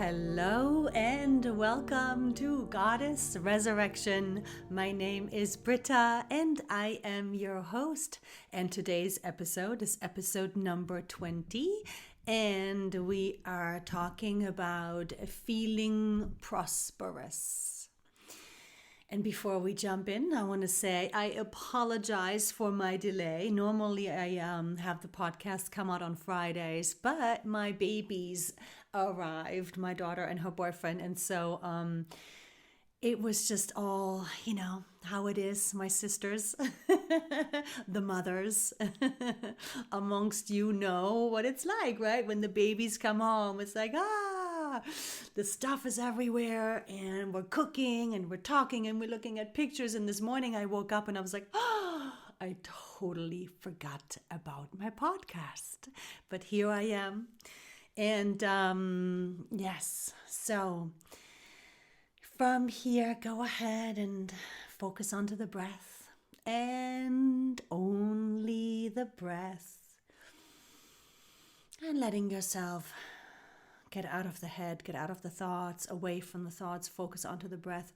Hello and welcome to Goddess Resurrection. My name is Britta and I am your host. And today's episode is episode number 20. And we are talking about feeling prosperous. And before we jump in, I want to say I apologize for my delay. Normally, I have the podcast come out on Fridays, but my babies arrived, my daughter and her boyfriend. And so it was just all, how it is, my sisters, the mothers amongst you know what it's like, right? When the babies come home, it's like, the stuff is everywhere and we're cooking and we're talking and we're looking at pictures. And this morning I woke up and I was like, I totally forgot about my podcast. But here I am. And yes, so from here, go ahead and focus onto the breath and only the breath. And letting yourself get out of the head, get out of the thoughts, away from the thoughts, focus onto the breath.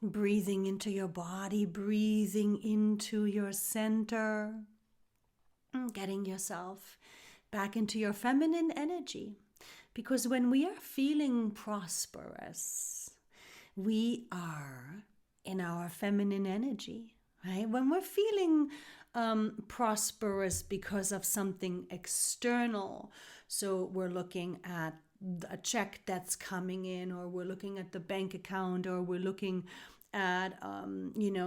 Breathing into your body, breathing into your center. Getting yourself back into your feminine energy. Because when we are feeling prosperous, we are in our feminine energy, right? When we're feeling prosperous because of something external, so we're looking at a check that's coming in, or we're looking at the bank account, or we're looking at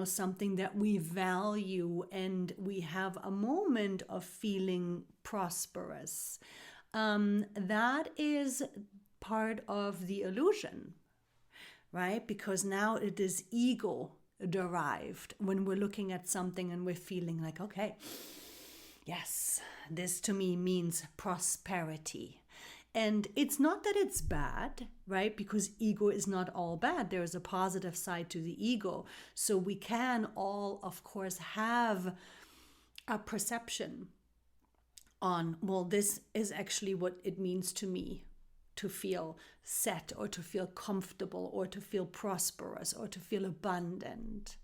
something that we value, and we have a moment of feeling prosperous. That is part of the illusion, right? Because now it is ego derived when we're looking at something and we're feeling like, okay, yes, this to me means prosperity. And it's not that it's bad, right? Because ego is not all bad. There is a positive side to the ego. So we can all, of course, have a perception on, well, this is actually what it means to me to feel set, or to feel comfortable, or to feel prosperous, or to feel abundant.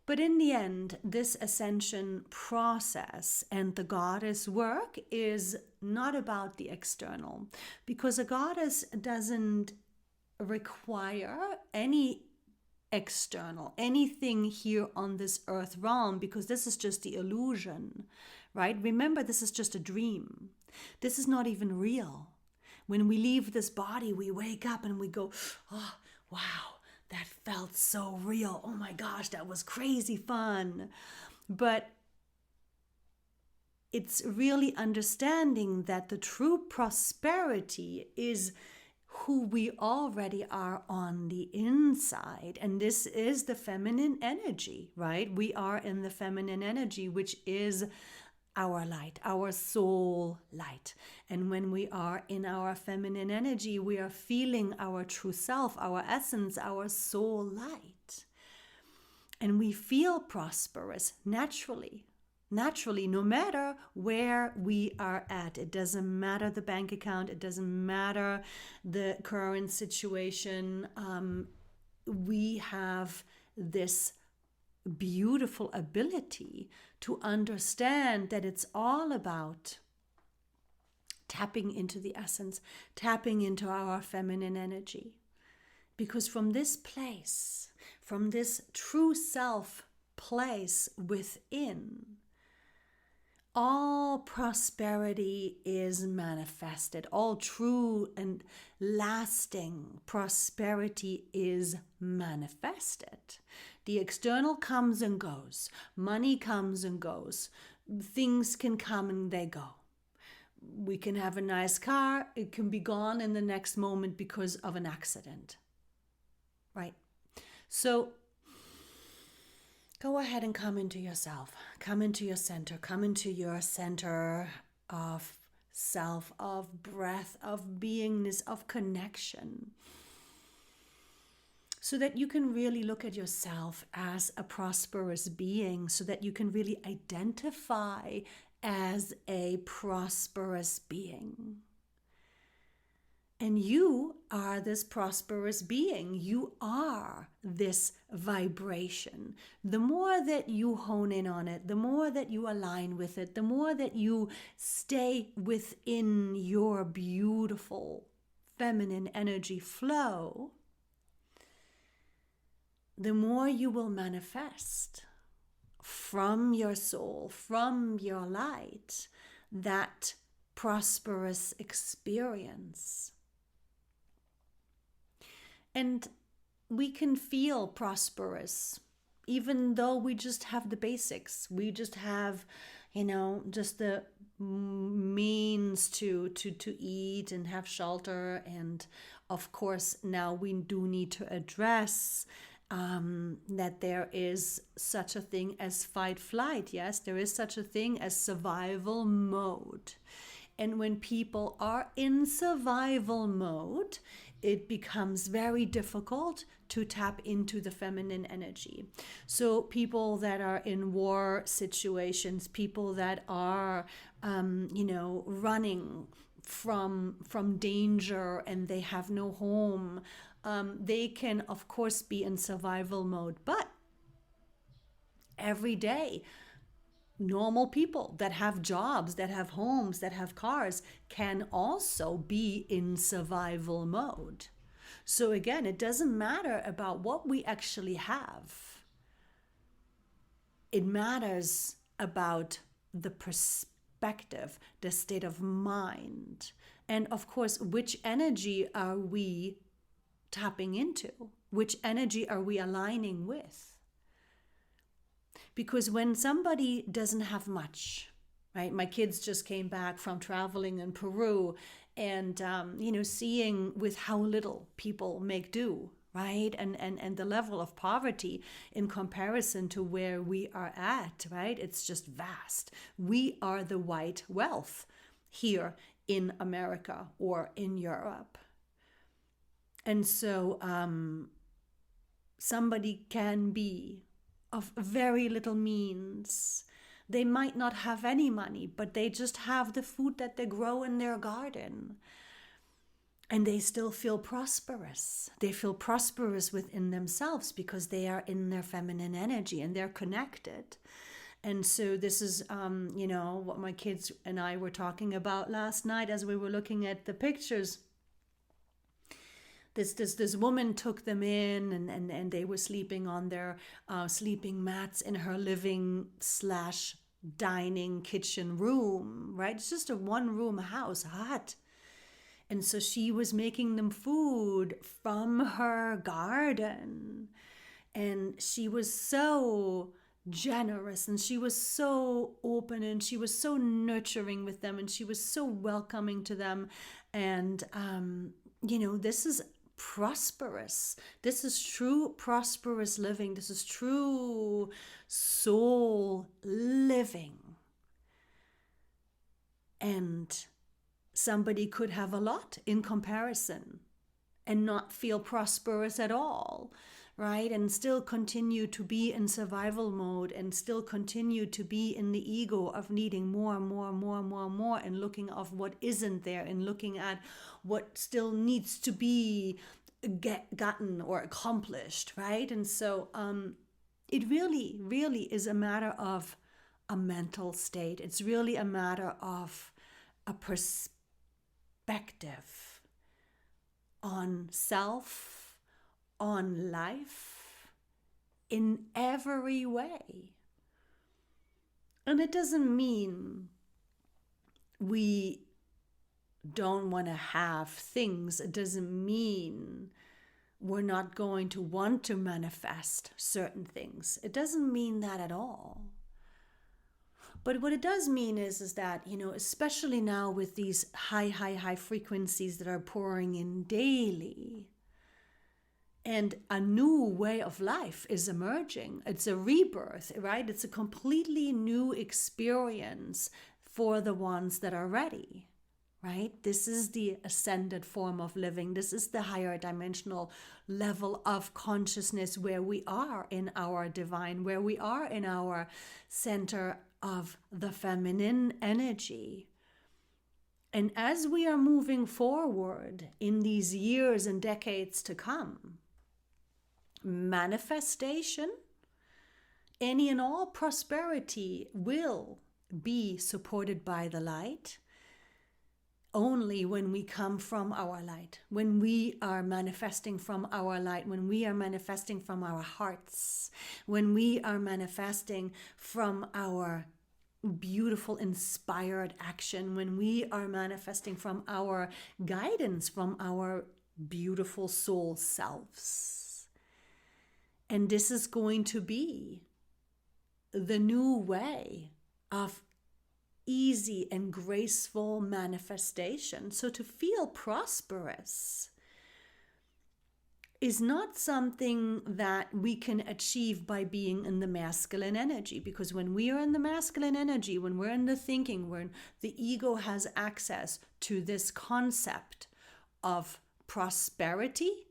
But in the end, this ascension process and the goddess work is not about the external, because a goddess doesn't require any external, anything here on this earth realm, because this is just the illusion, right? Remember, this is just a dream. This is not even real. When we leave this body, we wake up and we go, oh, wow, that felt so real. Oh my gosh, that was crazy fun. But it's really understanding that the true prosperity is who we already are on the inside. And this is the feminine energy, right? We are in the feminine energy, which is our light, our soul light. And when we are in our feminine energy, we are feeling our true self, our essence, our soul light. And we feel prosperous naturally, no matter where we are at. It doesn't matter the bank account. It doesn't matter the current situation. We have this beautiful ability to understand that it's all about tapping into the essence, tapping into our feminine energy. Because from this place, from this true self place within, all prosperity is manifested. All true and lasting prosperity is manifested. The external comes and goes. Money comes and goes. Things can come and they go. We can have a nice car. It can be gone in the next moment because of an accident. Right? So go ahead and come into yourself. Come into your center. Come into your center of self, of breath, of beingness, of connection. So that you can really look at yourself as a prosperous being, so that you can really identify as a prosperous being. And you are this prosperous being. You are this vibration. The more that you hone in on it, the more that you align with it, the more that you stay within your beautiful feminine energy flow, the more you will manifest from your soul, from your light, that prosperous experience. And we can feel prosperous even though we just have the basics. We just have, just the means to eat and have shelter. And of course, now we do need to address that there is such a thing as fight flight. Yes, there is such a thing as survival mode. And when people are in survival mode, it becomes very difficult to tap into the feminine energy. So people that are in war situations, people that are, running from danger and they have no home, they can, of course, be in survival mode. But every day, normal people that have jobs, that have homes, that have cars can also be in survival mode. So again, it doesn't matter about what we actually have. It matters about the perspective, the state of mind, and of course, which energy are we tapping into? Which energy are we aligning with? Because when somebody doesn't have much, right? My kids just came back from traveling in Peru and, seeing with how little people make do, right? And the level of poverty in comparison to where we are at, right? It's just vast. We are the white wealth here in America or in Europe. And so somebody can be of very little means. They might not have any money, but they just have the food that they grow in their garden. And they still feel prosperous. They feel prosperous within themselves because they are in their feminine energy and they're connected. And so this is, what my kids and I were talking about last night as we were looking at the pictures. This woman took them in and they were sleeping on their sleeping mats in her living/dining kitchen room, right? It's just a one-room house, hut. And so she was making them food from her garden. And she was so generous and she was so open and she was so nurturing with them and she was so welcoming to them. And, this is prosperous. This is true prosperous living. This is true soul living. And somebody could have a lot in comparison and not feel prosperous at all, right? And still continue to be in survival mode and still continue to be in the ego of needing more and more and more and more and more and looking of what isn't there and looking at what still needs to be gotten or accomplished, right? And so it really, really is a matter of a mental state. It's really a matter of a perspective on self, on life, in every way. And it doesn't mean we don't want to have things. It doesn't mean we're not going to want to manifest certain things. It doesn't mean that at all. But what it does mean is that, especially now with these high frequencies that are pouring in daily, and a new way of life is emerging. It's a rebirth, right? It's a completely new experience for the ones that are ready, right? This is the ascended form of living. This is the higher dimensional level of consciousness where we are in our divine, where we are in our center of the feminine energy. And as we are moving forward in these years and decades to come, manifestation, any and all prosperity will be supported by the light only when we come from our light, when we are manifesting from our light, when we are manifesting from our hearts, when we are manifesting from our beautiful inspired action, when we are manifesting from our guidance, from our beautiful soul selves. And this is going to be the new way of easy and graceful manifestation. So to feel prosperous is not something that we can achieve by being in the masculine energy, because when we are in the masculine energy, when we're in the thinking, when the ego has access to this concept of prosperity,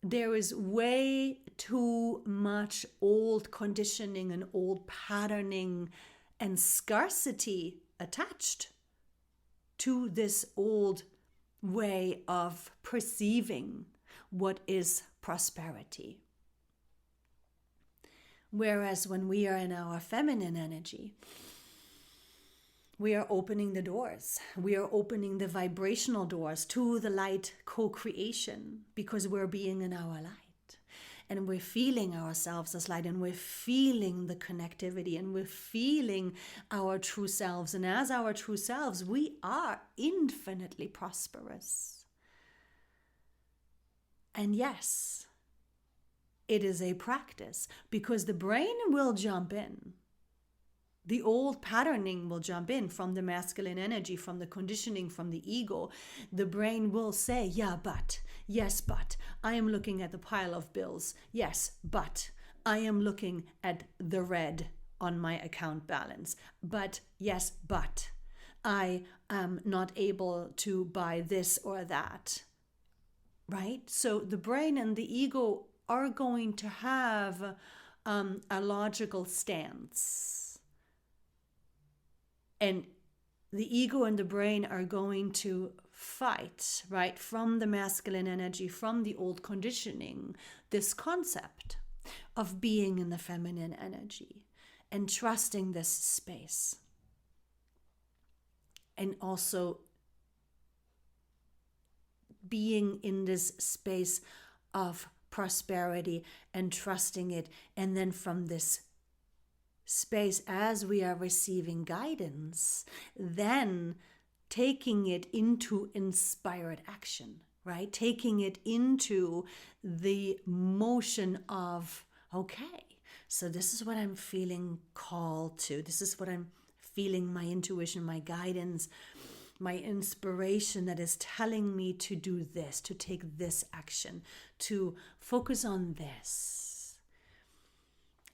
there is way too much old conditioning and old patterning and scarcity attached to this old way of perceiving what is prosperity. Whereas when we are in our feminine energy, we are opening the doors. We are opening the vibrational doors to the light co-creation, because we're being in our light. And we're feeling ourselves as light, and we're feeling the connectivity, and we're feeling our true selves. And as our true selves, we are infinitely prosperous. And yes, it is a practice, because the brain will jump in. The old patterning will jump in from the masculine energy, from the conditioning, from the ego. The brain will say, yeah, but, yes, but, I am looking at the pile of bills. Yes, but, I am looking at the red on my account balance. But, yes, but, I am not able to buy this or that. Right? So the brain and the ego are going to have a logical stance. And the ego and the brain are going to fight, right, from the masculine energy, from the old conditioning, this concept of being in the feminine energy and trusting this space. And also being in this space of prosperity and trusting it. And then from this space, as we are receiving guidance, then taking it into inspired action, right? Taking it into the motion of, okay, so this is what I'm feeling called to. This is what I'm feeling, my intuition, my guidance, my inspiration that is telling me to do this, to take this action, to focus on this.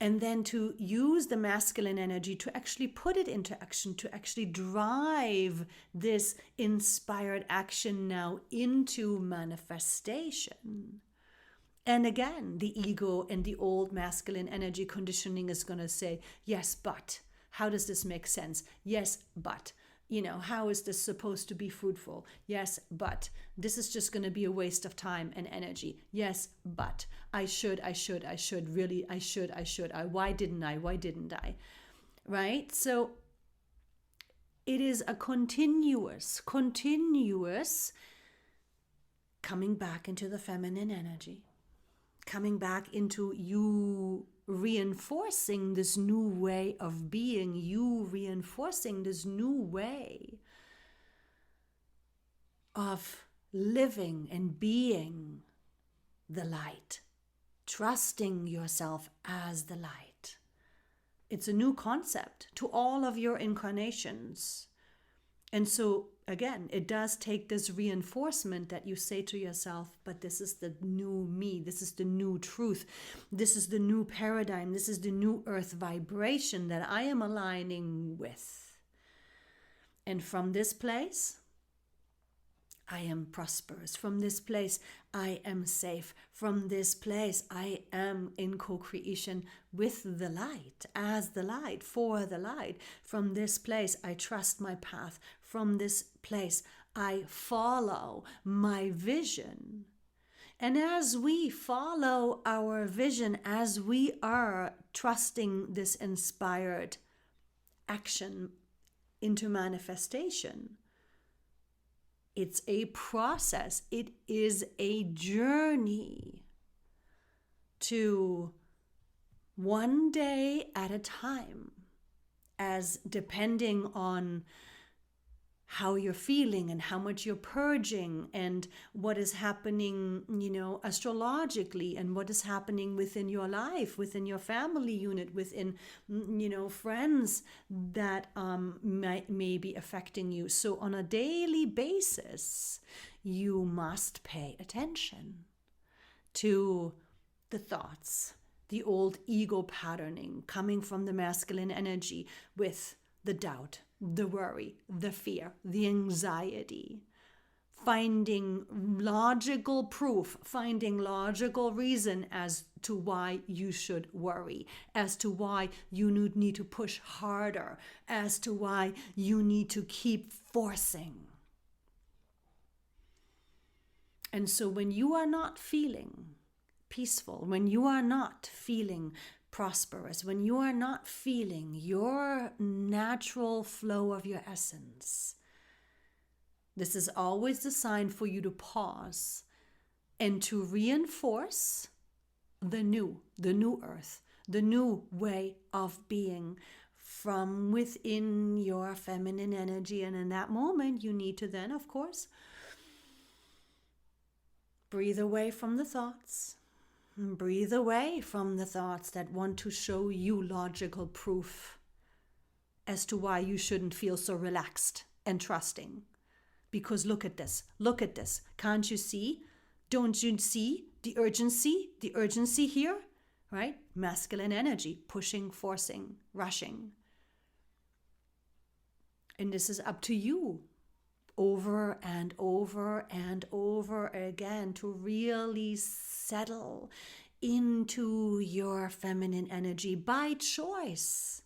And then to use the masculine energy to actually put it into action, to actually drive this inspired action now into manifestation. And again, the ego and the old masculine energy conditioning is going to say, yes, but how does this make sense? Yes, but how is this supposed to be fruitful? Yes, but this is just going to be a waste of time and energy. Yes, but I should, really, I should. Why didn't I? Right? So it is a continuous coming back into the feminine energy, coming back into you reinforcing this new way of being, you reinforcing this new way of living and being the light, trusting yourself as the light. It's a new concept to all of your incarnations. And so, again, it does take this reinforcement that you say to yourself, but this is the new me, this is the new truth, this is the new paradigm, this is the new earth vibration that I am aligning with. And from this place, I am prosperous. From this place, I am safe. From this place, I am in co-creation with the light, as the light, for the light. From this place, I trust my path. from this place. I follow my vision. And as we follow our vision, as we are trusting this inspired action into manifestation, it's a process. It is a journey to one day at a time, as depending on how you're feeling and how much you're purging and what is happening, astrologically, and what is happening within your life, within your family unit, within, friends that may be affecting you. So on a daily basis, you must pay attention to the thoughts, the old ego patterning coming from the masculine energy with the doubt, the worry, the fear, the anxiety, finding logical proof, finding logical reason as to why you should worry, as to why you need to push harder, as to why you need to keep forcing. And so when you are not feeling peaceful, when you are not feeling prosperous, when you are not feeling your natural flow of your essence, this is always the sign for you to pause and to reinforce the new earth, the new way of being from within your feminine energy. And in that moment, you need to then, of course, breathe away from the thoughts. Breathe away from the thoughts that want to show you logical proof as to why you shouldn't feel so relaxed and trusting. Because look at this, can't you see? Don't you see the urgency here, right? Masculine energy, pushing, forcing, rushing. And this is up to you over and over and over again to really settle into your feminine energy by choice.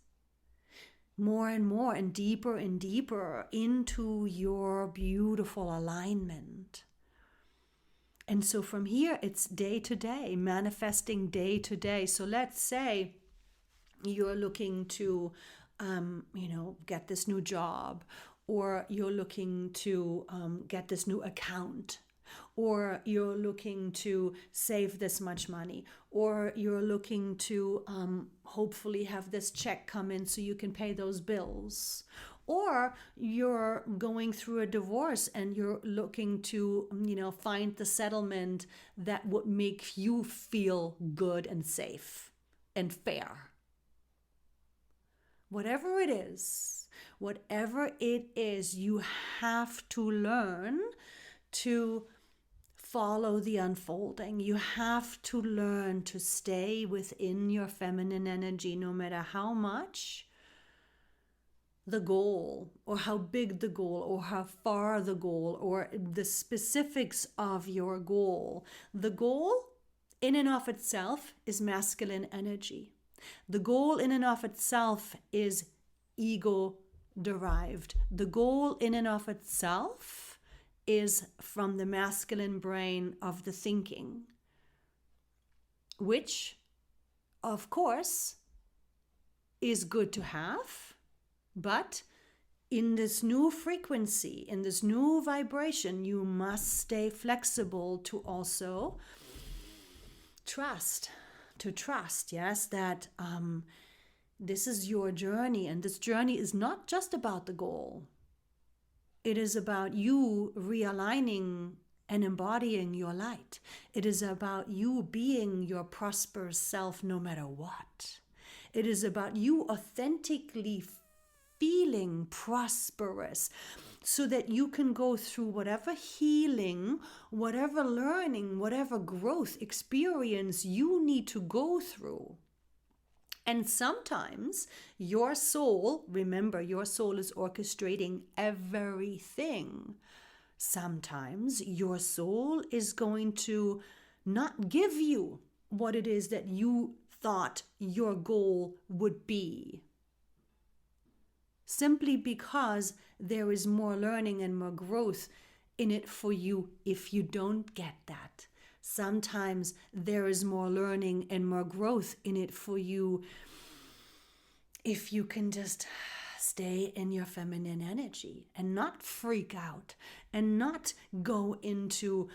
More and more and deeper into your beautiful alignment. And so from here, it's day to day, manifesting day to day. So let's say you're looking to, get this new job, or you're looking to get this new account, or you're looking to save this much money, or you're looking to hopefully have this check come in so you can pay those bills, or you're going through a divorce and you're looking to, find the settlement that would make you feel good and safe and fair. Whatever it is, you have to learn to follow the unfolding. You have to learn to stay within your feminine energy, no matter how much the goal, or how big the goal, or how far the goal, or the specifics of your goal. The goal in and of itself is masculine energy. The goal in and of itself is ego derived. The goal in and of itself is from the masculine brain of the thinking, which, of course, is good to have, but in this new frequency, in this new vibration, you must stay flexible to also trust, yes, that this is your journey, and this journey is not just about the goal. It is about you realigning and embodying your light. It is about you being your prosperous self no matter what. It is about you authentically feeling prosperous so that you can go through whatever healing, whatever learning, whatever growth experience you need to go through. And sometimes your soul, remember, your soul is orchestrating everything. Sometimes your soul is going to not give you what it is that you thought your goal would be. simply because there is more learning and more growth in it for you if you don't get that. Sometimes there is more learning and more growth in it for you if you can just stay in your feminine energy and not freak out and not go into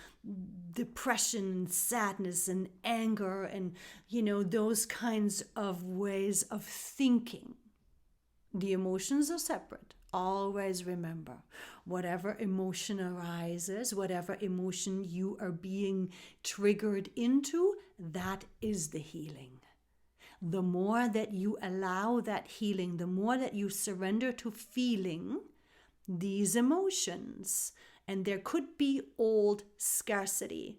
depression and sadness and anger and, those kinds of ways of thinking. The emotions are separate. Always remember, whatever emotion arises, whatever emotion you are being triggered into, that is the healing. The more that you allow that healing, the more that you surrender to feeling these emotions, and there could be old scarcity,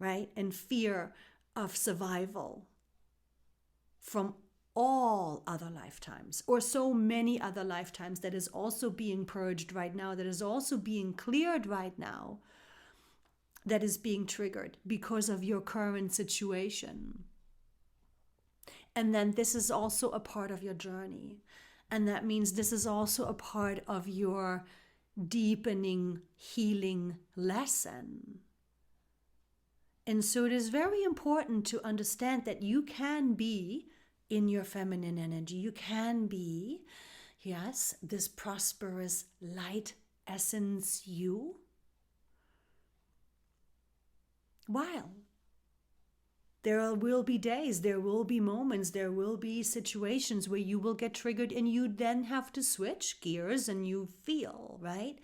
right? And fear of survival from all other lifetimes, or so many other lifetimes, that is also being purged right now, that is also being cleared right now, that is being triggered because of your current situation. And then this is also a part of your journey. And that means this is also a part of your deepening, healing lesson. And so it is very important to understand that you can be in your feminine energy. You can be, yes, this prosperous light essence you, while there will be days, there will be moments, there will be situations where you will get triggered and you then have to switch gears and you feel, right?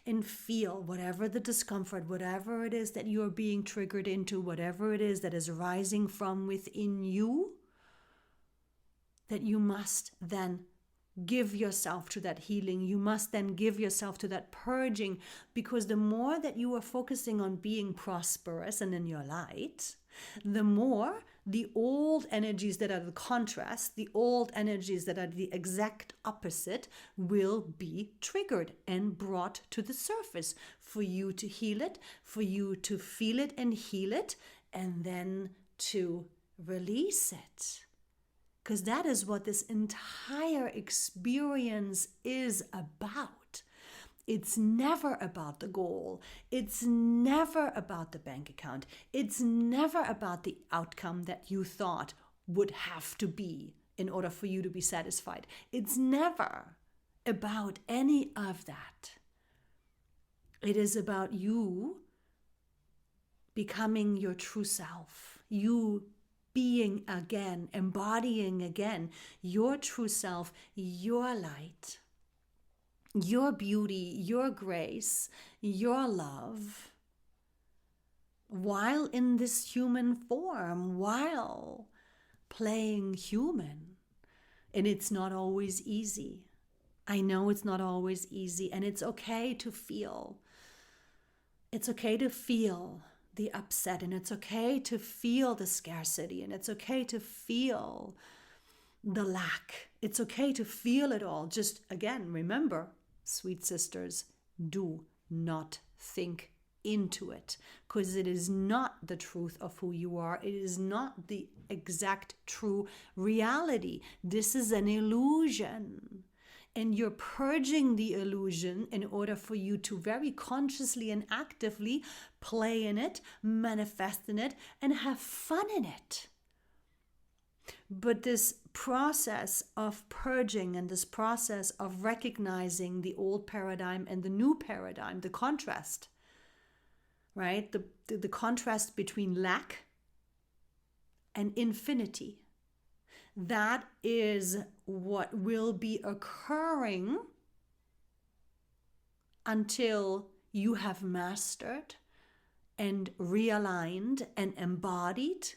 And feel whatever the discomfort, whatever it is that you're being triggered into, whatever it is that is rising from within you, that you must then give yourself to that healing. You must then give yourself to that purging, because the more that you are focusing on being prosperous and in your light, the more the old energies that are the contrast, the old energies that are the exact opposite, will be triggered and brought to the surface for you to heal it, for you to feel it and heal it, and then to release it. Because that is what this entire experience is about. It's never about the goal. It's never about the bank account. It's never about the outcome that you thought would have to be in order for you to be satisfied. It's never about any of that. It is about you becoming your true self. You being again, embodying again your true self, your light, your beauty, your grace, your love, while in this human form, while playing human. And it's not always easy. I know it's not always easy, and it's okay to feel. It's okay to feel the upset, and it's okay to feel the scarcity, and it's okay to feel the lack. It's okay to feel it all. Just again, remember, sweet sisters, do not think into it, because it is not the truth of who you are. It is not the exact true reality. This is an illusion. And you're purging the illusion in order for you to very consciously and actively play in it, manifest in it, and have fun in it. But this process of purging and this process of recognizing the old paradigm and the new paradigm, the contrast, right? The contrast between lack and infinity. That is what will be occurring until you have mastered and realigned and embodied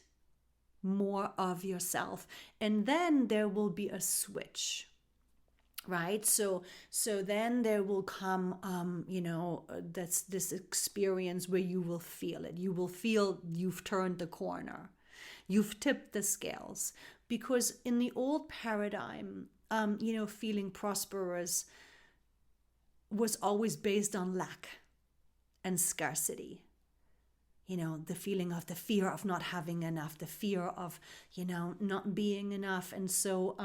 more of yourself. And then there will be a switch, right? So then there will come, that's this experience where you will feel it. You will feel you've turned the corner. You've tipped the scales. Because in the old paradigm, feeling prosperous was always based on lack and scarcity. The feeling of the fear of not having enough, the fear of, not being enough. And so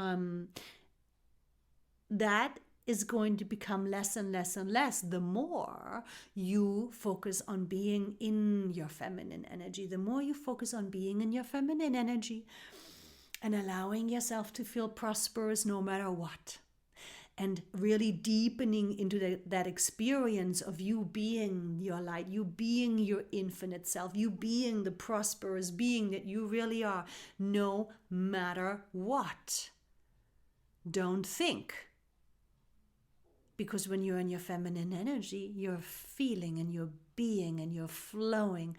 that is going to become less and less and less the more you focus on being in your feminine energy, the more you focus on being in your feminine energy and allowing yourself to feel prosperous no matter what. And really deepening into that experience of you being your light, you being your infinite self, you being the prosperous being that you really are, no matter what. Don't think. Because when you're in your feminine energy, you're feeling and you're being and you're flowing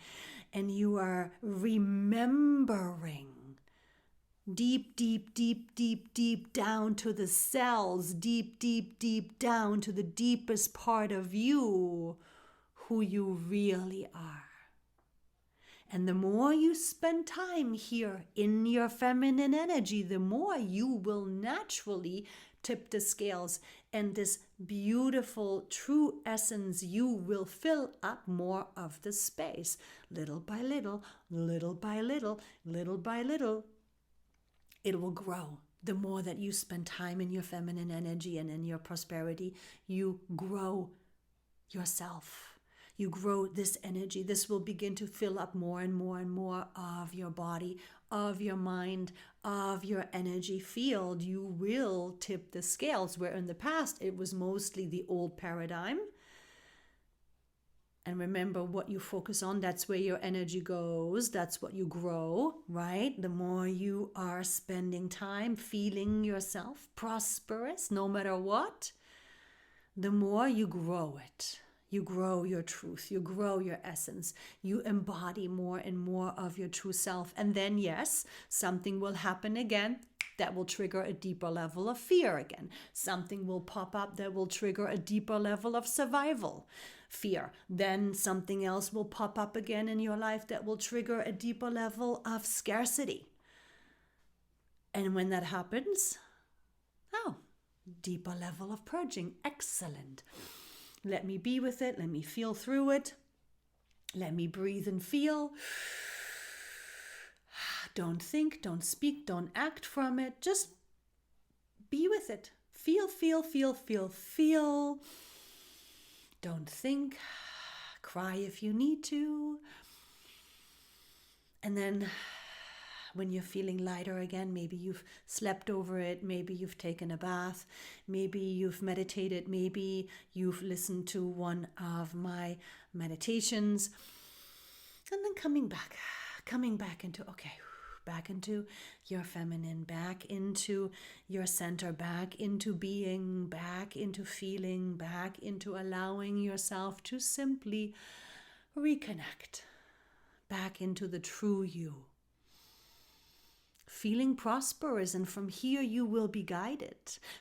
and you are remembering deep, deep, deep, deep, deep down to the cells, deep, deep, deep down to the deepest part of you, who you really are. And the more you spend time here in your feminine energy, the more you will naturally tip the scales, and this beautiful true essence, you will fill up more of the space, little by little, little by little, little by little. It will grow. The more that you spend time in your feminine energy and in your prosperity, you grow yourself. You grow this energy. This will begin to fill up more and more and more of your body, of your mind, of your energy field. You will tip the scales, where in the past it was mostly the old paradigm. And remember, what you focus on, that's where your energy goes. That's what you grow, right? The more you are spending time feeling yourself prosperous, no matter what, the more you grow it. You grow your truth. You grow your essence. You embody more and more of your true self. And then, yes, something will happen again that will trigger a deeper level of fear again. Something will pop up that will trigger a deeper level of survival fear. Then something else will pop up again in your life that will trigger a deeper level of scarcity. And when that happens, deeper level of purging. Excellent. Let me be with it. Let me feel through it. Let me breathe and feel. Don't think, don't speak, don't act from it. Just be with it. Feel, feel, feel, feel, feel. Don't think. Cry if you need to. And then when you're feeling lighter again, maybe you've slept over it, maybe you've taken a bath, maybe you've meditated, maybe you've listened to one of my meditations, and then coming back into, back into your feminine, back into your center, back into being, back into feeling, back into allowing yourself to simply reconnect back into the true you. Feeling prosperous, and from here you will be guided.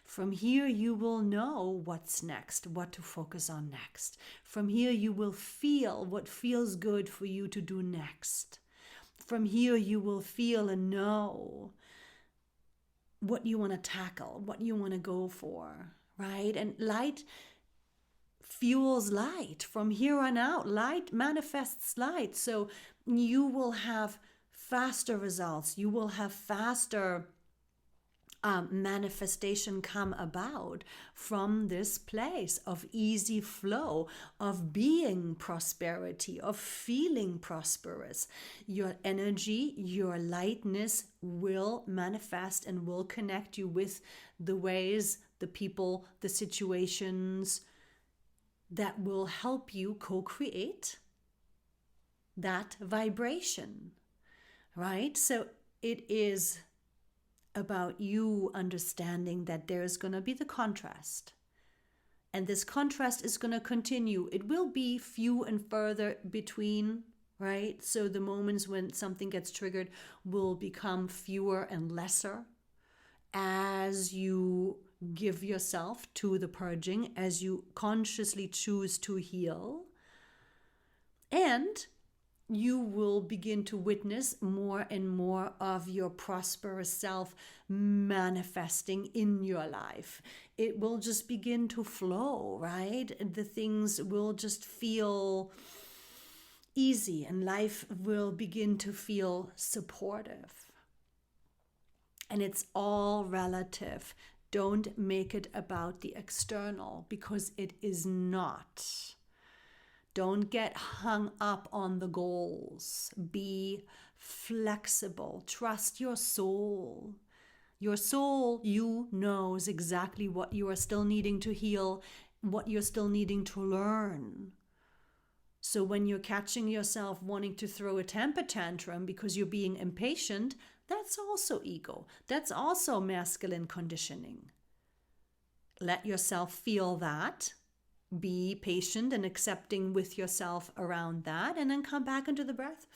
From here you will know what's next, what to focus on next. From here you will feel what feels good for you to do next. From here you will feel and know what you want to tackle, what you want to go for, right? And light fuels light. From here on out, light manifests light. So you will have faster results. You will have faster manifestation come about from this place of easy flow, of being prosperity, of feeling prosperous. Your energy, your lightness will manifest and will connect you with the ways, the people, the situations that will help you co-create that vibration. Right? So it is about you understanding that there's going to be the contrast. And this contrast is going to continue. It will be few and further between, right? So the moments when something gets triggered will become fewer and lesser as you give yourself to the purging, as you consciously choose to heal. And you will begin to witness more and more of your prosperous self manifesting in your life. It will just begin to flow, right? The things will just feel easy and life will begin to feel supportive. And it's all relative Don't make it about the external, because it is not. Don't get hung up on the goals. Be flexible. Trust your soul. Your soul, you knows exactly what you are still needing to heal, what you're still needing to learn. So when you're catching yourself wanting to throw a temper tantrum because you're being impatient, that's also ego. That's also masculine conditioning. Let yourself feel that. Be patient and accepting with yourself around that, and then come back into the breath.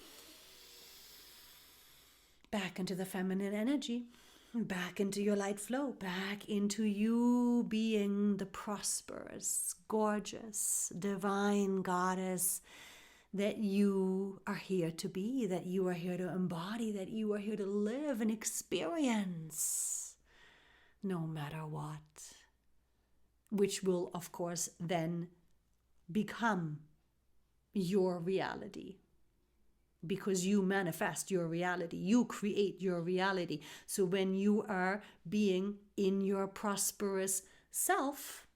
Back into the feminine energy. Back into your light flow. Back into you being the prosperous, gorgeous, divine goddess that you are here to be, that you are here to embody, that you are here to live and experience, no matter what. Which will, of course, then become your reality. Because you manifest your reality. You create your reality. So when you are being in your prosperous self,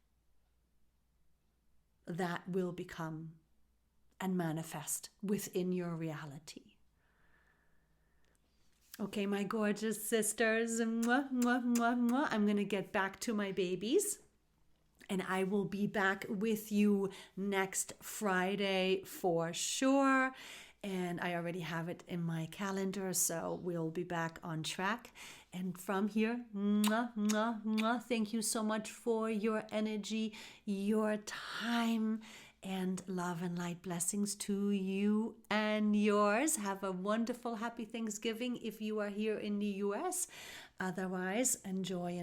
that will become and manifest within your reality. Okay, my gorgeous sisters, mwah, mwah, mwah, mwah. I'm going to get back to my babies. And I will be back with you next Friday for sure. And I already have it in my calendar, so we'll be back on track. And from here, mwah, mwah, mwah, thank you so much for your energy, your time, and love and light blessings to you and yours. Have a wonderful, happy Thanksgiving if you are here in the US. Otherwise, enjoy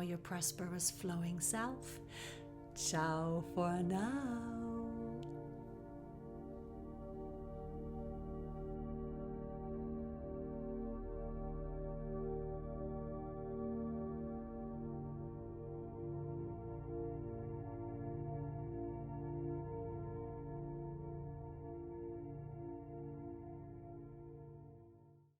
your prosperous flowing self. Ciao for now.